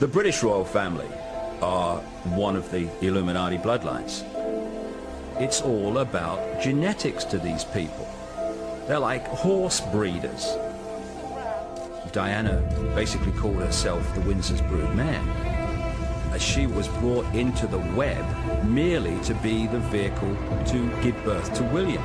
The British royal family are one of the Illuminati bloodlines. It's all about genetics to these people. They're like horse breeders. Diana basically called herself the Windsor's brood mare, as she was brought into the web merely to be the vehicle to give birth to William.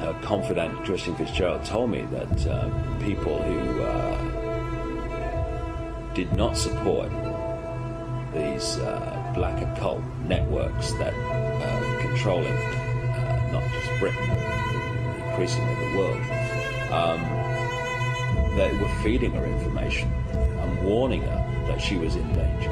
A confidant, Christian Fitzgerald, told me that people who did not support these black occult networks that controlling not just Britain, but increasingly the world, they were feeding her information and warning her that she was in danger.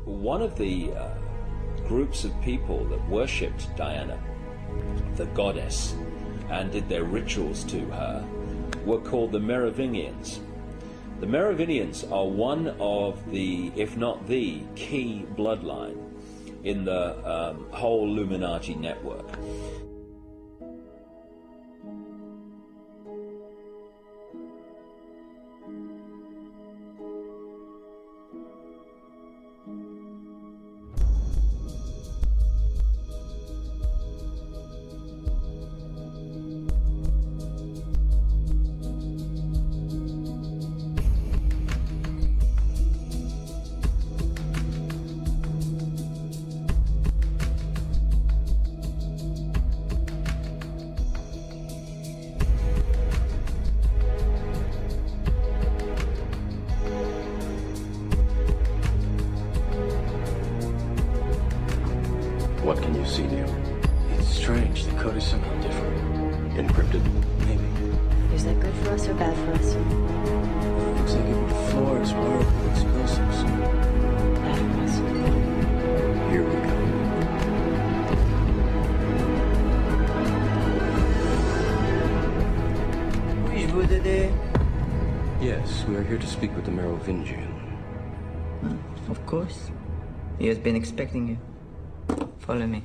One of the groups of people that worshipped Diana, the goddess, and did their rituals to her were called the Merovingians. The Merovingians are one of the, if not the, key bloodline in the whole Illuminati network. What can you see, Neil? It's strange. The code is somehow different. Encrypted, maybe. Is that good for us or bad for us? Looks like it would floor explorable explosives. Bad for us. Here we go. Puis-je vous aider? Yes, we are here to speak with the Merovingian. Of course. He has been expecting you. Follow me.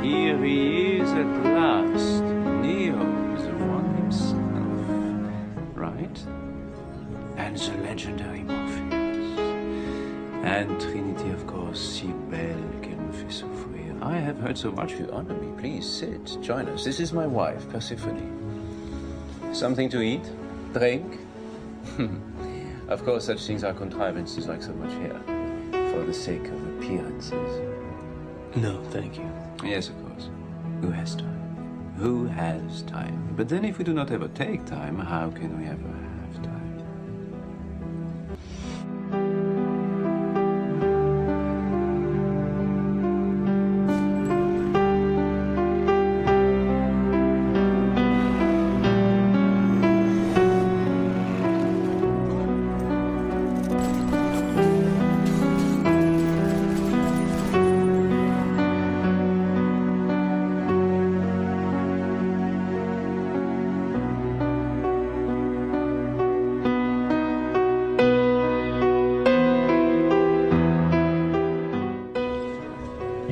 Here he is at last. Neo is the one himself, right? And the legendary Morpheus. And Trinity, of course, si belle qu'elle me fait souffrir. I have heard so much you honor me. Please sit, join us. This is my wife, Persephone. Something to eat? Drink? Of course, such things are contrivances like so much here, for the sake of appearances. No, thank you. Yes, of course. Who has time? Who has time? But then if we do not ever take time, how can we ever have time?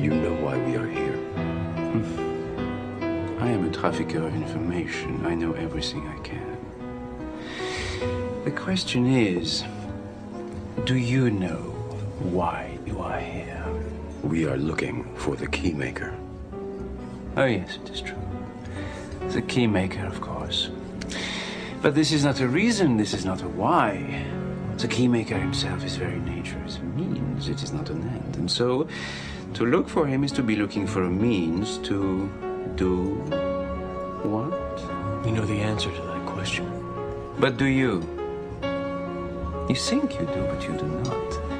You know why we are here. I am a trafficker of information. I know everything I can. The question is, do you know why you are here? We are looking for the Keymaker. Oh, yes, it is true. The Keymaker, of course. But this is not a reason, this is not a why. The Keymaker himself is very nature. It's a means, it is not an end. And so, to look for him is to be looking for a means to do what? We know the answer to that question. But do you? You think you do, but you do not.